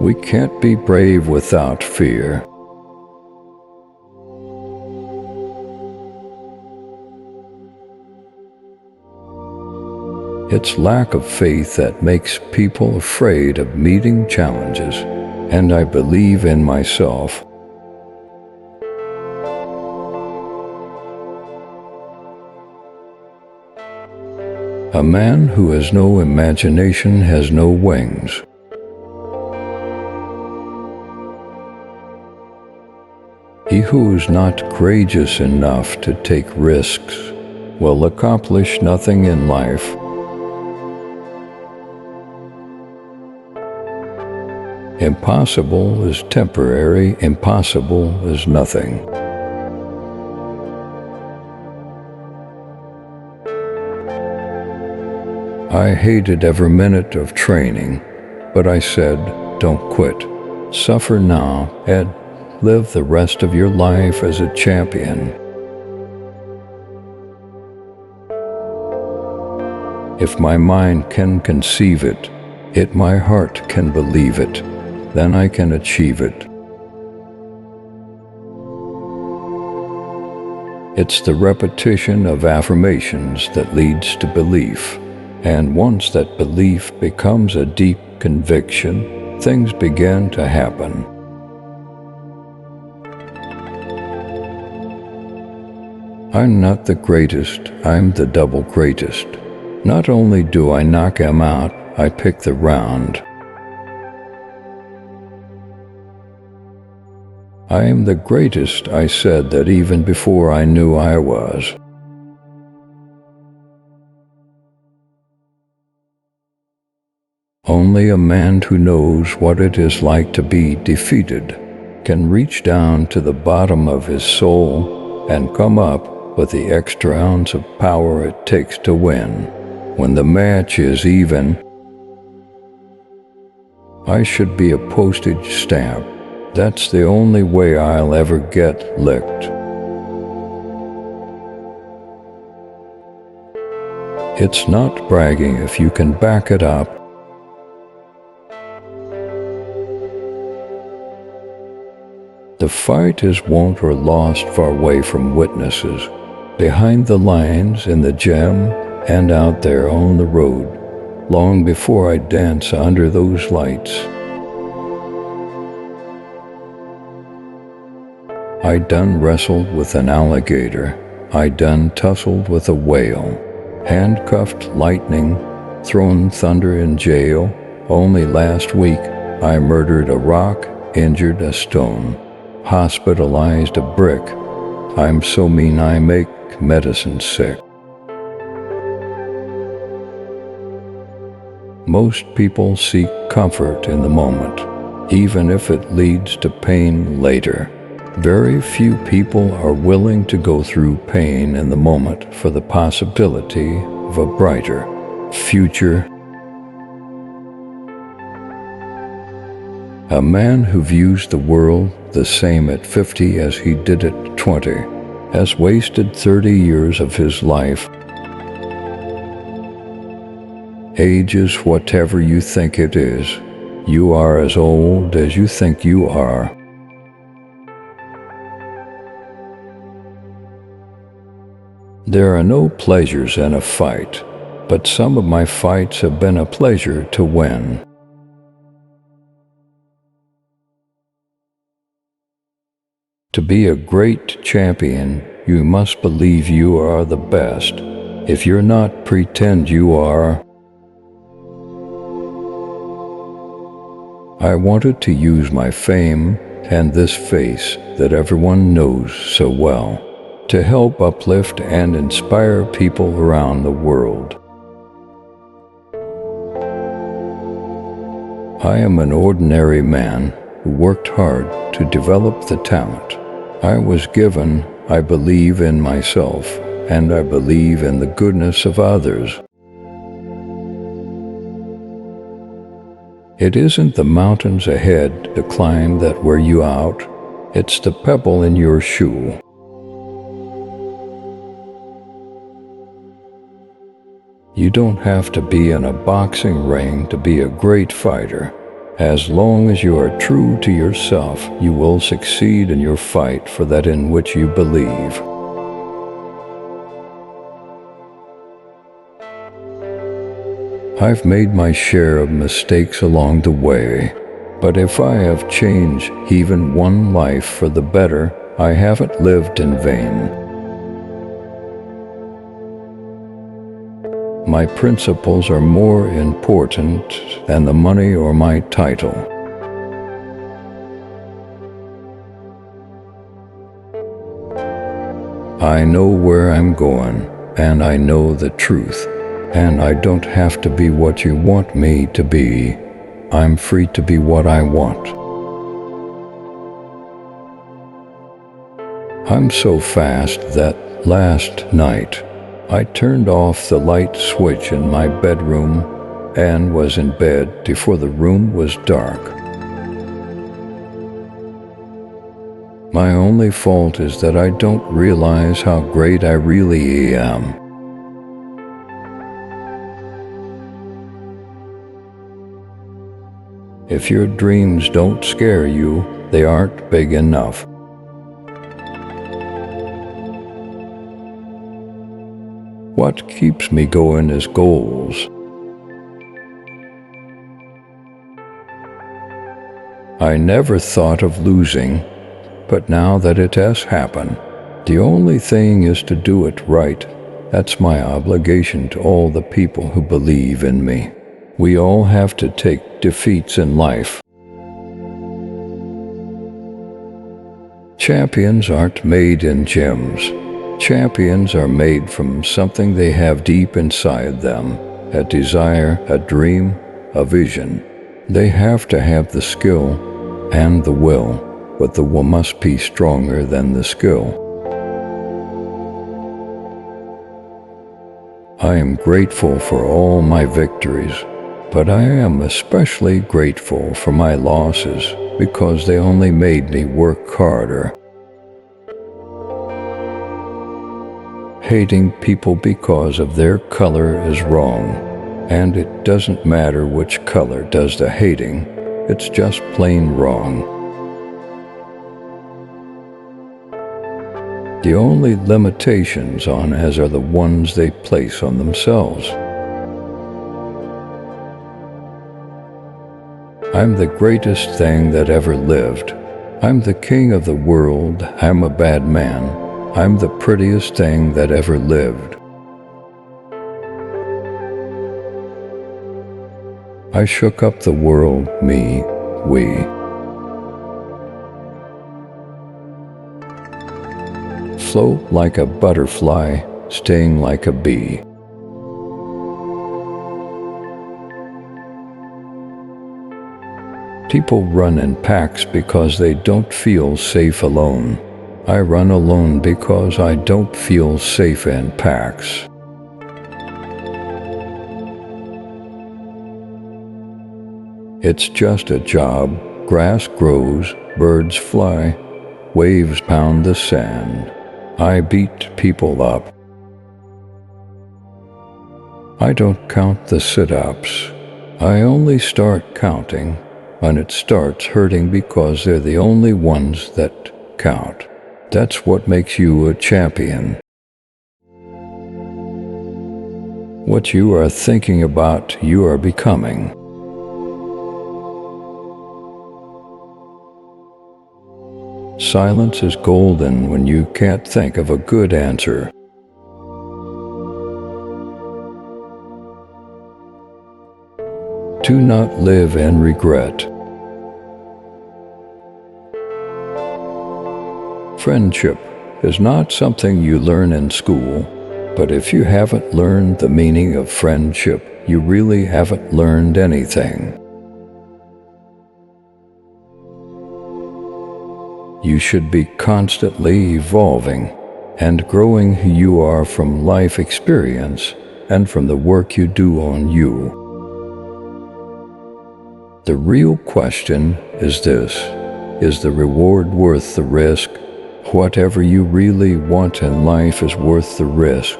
We can't be brave without fear. It's lack of faith that makes people afraid of meeting challenges, and I believe in myself. A man who has no imagination has no wings. He who is not courageous enough to take risks will accomplish nothing in life. Impossible is temporary, impossible is nothing. I hated every minute of training, but I said, don't quit. Suffer now and live the rest of your life as a champion. If my mind can conceive it, my heart can believe it, then I can achieve it. It's the repetition of affirmations that leads to belief. And once that belief becomes a deep conviction, things begin to happen. I'm not the greatest, I'm the double greatest. Not only do I knock him out, I pick the round. I am the greatest, I said that even before I knew I was. Only a man who knows what it is like to be defeated can reach down to the bottom of his soul and come up with the extra ounce of power it takes to win. When the match is even, I should be a postage stamp. That's the only way I'll ever get licked. It's not bragging if you can back it up. The fight is won or lost far away from witnesses, behind the lines, in the gym, and out there on the road, long before I dance under those lights. I done wrestled with an alligator, I done tussled with a whale, handcuffed lightning, thrown thunder in jail. Only last week I murdered a rock, injured a stone, hospitalized a brick. I'm so mean I make medicine sick. Most people seek comfort in the moment, even if it leads to pain later. Very few people are willing to go through pain in the moment for the possibility of a brighter future. A man who views the world the same at 50 as he did at 20 has wasted 30 years of his life. Age is whatever you think it is. You are as old as you think you are. There are no pleasures in a fight, but some of my fights have been a pleasure to win. To be a great champion, you must believe you are the best. If you're not, pretend you are. I wanted to use my fame and this face that everyone knows so well to help uplift and inspire people around the world. I am an ordinary man who worked hard to develop the talent I was given. I believe in myself, and I believe in the goodness of others. It isn't the mountains ahead to climb that wear you out, it's the pebble in your shoe. You don't have to be in a boxing ring to be a great fighter. As long as you are true to yourself, you will succeed in your fight for that in which you believe. I've made my share of mistakes along the way, but if I have changed even one life for the better, I haven't lived in vain. My principles are more important than the money or my title. I know where I'm going, and I know the truth. And I don't have to be what you want me to be. I'm free to be what I want. I'm so fast that last night I turned off the light switch in my bedroom and was in bed before the room was dark. My only fault is that I don't realize how great I really am. If your dreams don't scare you, they aren't big enough. What keeps me going is goals. I never thought of losing, but now that it has happened, the only thing is to do it right. That's my obligation to all the people who believe in me. We all have to take defeats in life. Champions aren't made in gyms. Champions are made from something they have deep inside them, a desire, a dream, a vision. They have to have the skill and the will, but the will must be stronger than the skill. I am grateful for all my victories, but I am especially grateful for my losses because they only made me work harder. Hating people because of their color is wrong, and it doesn't matter which color does the hating, it's just plain wrong. The only limitations on us are the ones they place on themselves. I'm the greatest thing that ever lived. I'm the king of the world. I'm a bad man. I'm the prettiest thing that ever lived. I shook up the world, me, we. Float like a butterfly, sting like a bee. People run in packs because they don't feel safe alone. I run alone because I don't feel safe in packs. It's just a job. Grass grows, birds fly, waves pound the sand. I beat people up. I don't count the sit-ups. I only start counting when it starts hurting because they're the only ones that count. That's what makes you a champion. What you are thinking about, you are becoming. Silence is golden when you can't think of a good answer. Do not live in regret. Friendship is not something you learn in school, but if you haven't learned the meaning of friendship, you really haven't learned anything. You should be constantly evolving and growing who you are from life experience and from the work you do on you. The real question is this: is the reward worth the risk? Whatever you really want in life is worth the risk.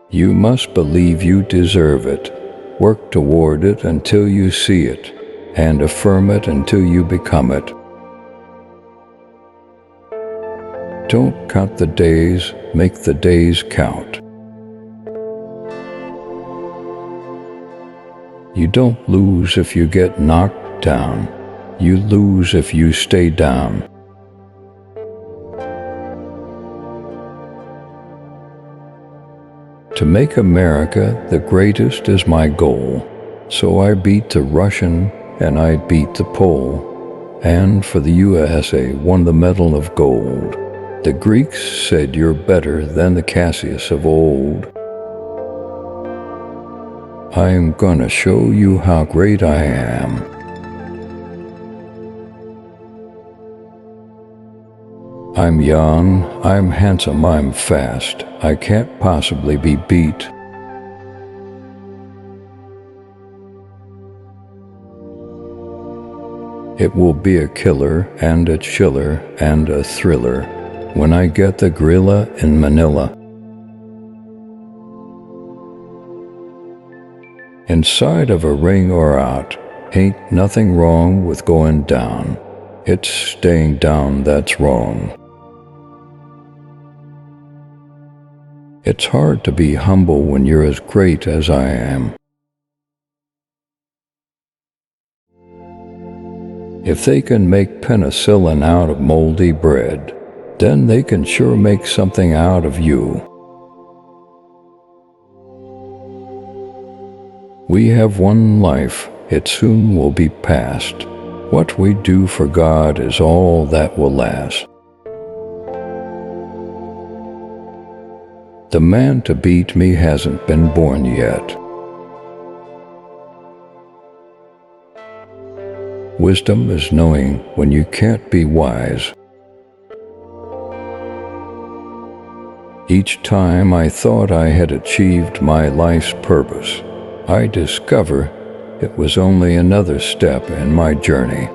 You must believe you deserve it, Work toward it until you see it, and affirm it until you become it. Don't count the days, make the days count. You don't lose if you get knocked down. You lose if you stay down. To make America the greatest is my goal. So I beat the Russian and I beat the Pole. And for the USA won the medal of gold. The Greeks said you're better than the Cassius of old. I'm gonna show you how great I am. I'm young, I'm handsome, I'm fast. I can't possibly be beat. It will be a killer and a chiller and a thriller when I get the gorilla in Manila. Inside of a ring or out, ain't nothing wrong with going down. It's staying down that's wrong. It's hard to be humble when you're as great as I am. If they can make penicillin out of moldy bread, then they can sure make something out of you. We have one life, it soon will be past. What we do for God is all that will last. The man to beat me hasn't been born yet. Wisdom is knowing when you can't be wise. Each time I thought I had achieved my life's purpose, I discover it was only another step in my journey.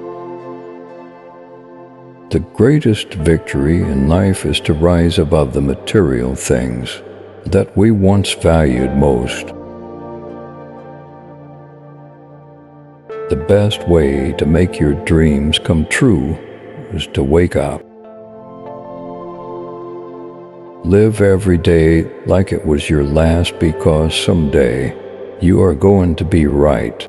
The greatest victory in life is to rise above the material things that we once valued most. The best way to make your dreams come true is to wake up. Live every day like it was your last, because someday you are going to be right.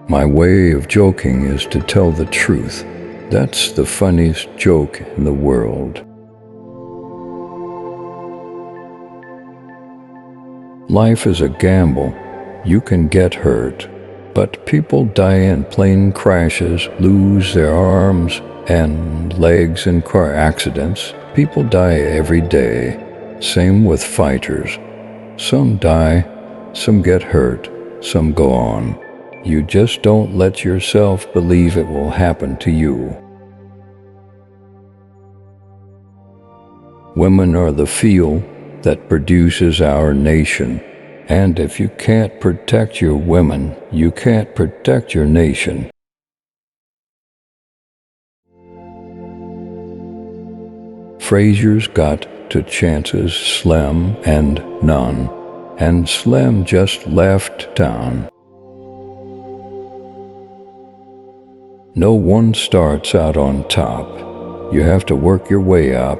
My way of joking is to tell the truth. That's the funniest joke in the world. Life is a gamble. You can get hurt, but people die in plane crashes, lose their arms and legs in car accidents. People die every day. Same with fighters. Some die, some get hurt, some go on. You just don't let yourself believe it will happen to you. Women are the fuel that produces our nation. And if you can't protect your women, you can't protect your nation. Frazier's got two chances, Slim and none. And Slim just left town. No one starts out on top. You have to work your way up.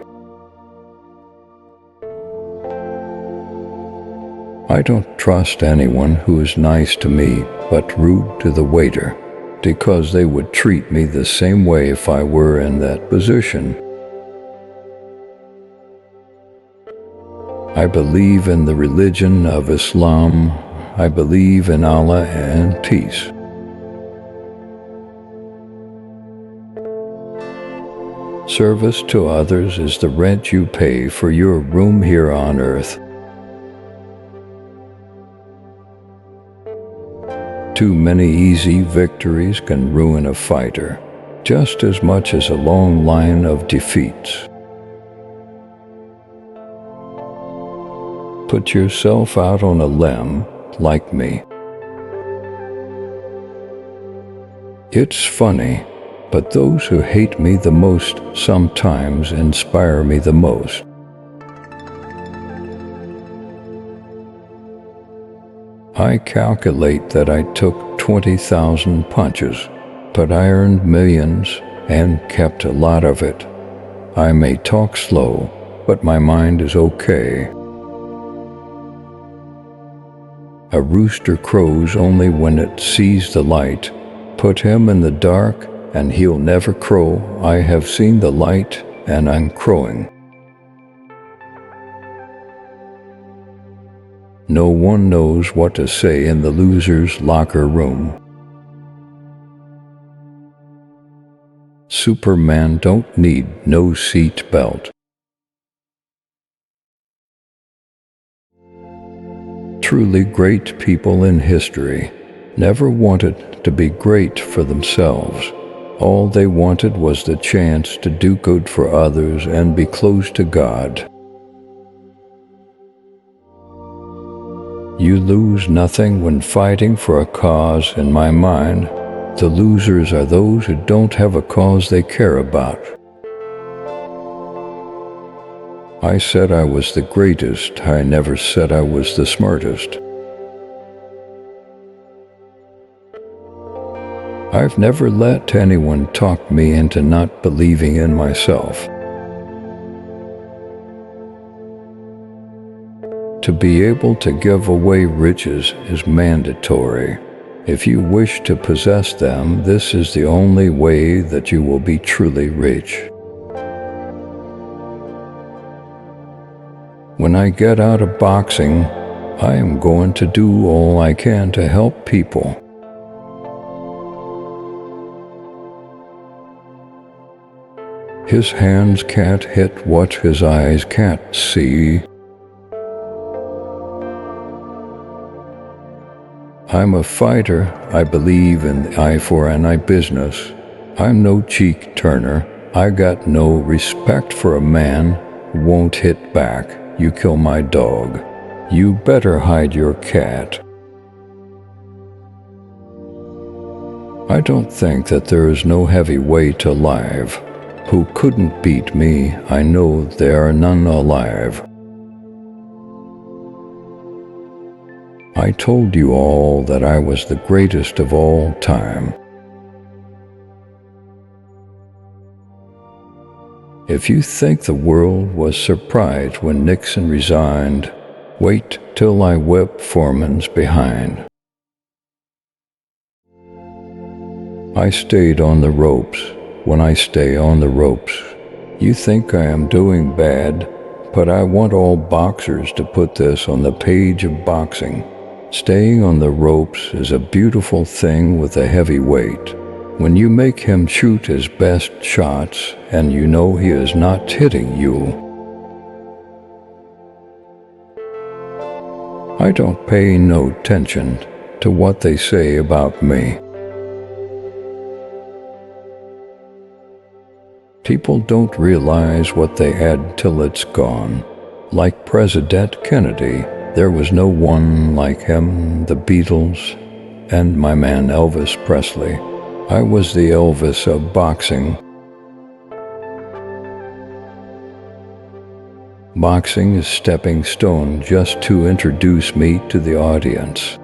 I don't trust anyone who is nice to me but rude to the waiter, because they would treat me the same way if I were in that position. I believe in the religion of Islam. I believe in Allah and peace. Service to others is the rent you pay for your room here on earth. Too many easy victories can ruin a fighter, just as much as a long line of defeats. Put yourself out on a limb like me. It's funny, but those who hate me the most sometimes inspire me the most. I calculate that I took 20,000 punches, but I earned millions and kept a lot of it. I may talk slow, but my mind is okay. A rooster crows only when it sees the light. Put him in the dark, and he'll never crow. I have seen the light, and I'm crowing. No one knows what to say in the loser's locker room. Superman don't need no seat belt. Truly great people in history never wanted to be great for themselves. All they wanted was the chance to do good for others and be close to God. You lose nothing when fighting for a cause. In my mind, the losers are those who don't have a cause they care about. I said I was the greatest. I never said I was the smartest. I've never let anyone talk me into not believing in myself. To be able to give away riches is mandatory. If you wish to possess them, this is the only way that you will be truly rich. When I get out of boxing, I am going to do all I can to help people. His hands can't hit what his eyes can't see. I'm a fighter. I believe in the eye for an eye business. I'm no cheek turner. I got no respect for a man who won't hit back. You kill my dog, you better hide your cat. I don't think that there is no heavyweight alive who couldn't beat me. I know there are none alive. I told you all that I was the greatest of all time. If you think the world was surprised when Nixon resigned, wait till I whip Foreman's behind. I stayed on the ropes. When I stay on the ropes, you think I am doing bad, but I want all boxers to put this on the page of boxing. Staying on the ropes is a beautiful thing with a heavy weight. When you make him shoot his best shots and you know he is not hitting you. I don't pay no attention to what they say about me. People don't realize what they had till it's gone. Like President Kennedy, there was no one like him, the Beatles, and my man Elvis Presley. I was the Elvis of boxing. Boxing is stepping stone just to introduce me to the audience.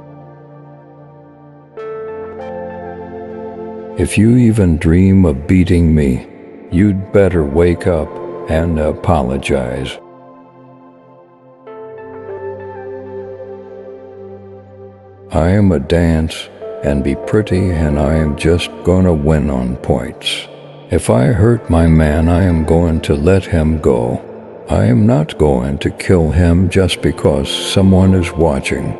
If you even dream of beating me, you'd better wake up and apologize. I am a dance and be pretty, and I am just gonna win on points. If I hurt my man, I am going to let him go. I am not going to kill him just because someone is watching.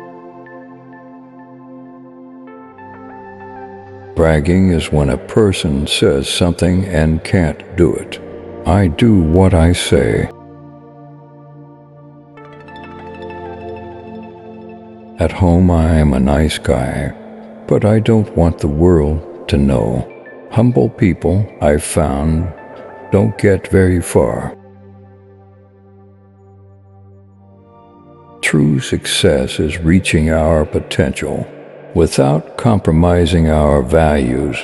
Bragging is when a person says something and can't do it. I do what I say. At home I am a nice guy, but I don't want the world to know. Humble people, I've found, don't get very far. True success is reaching our potential without compromising our values.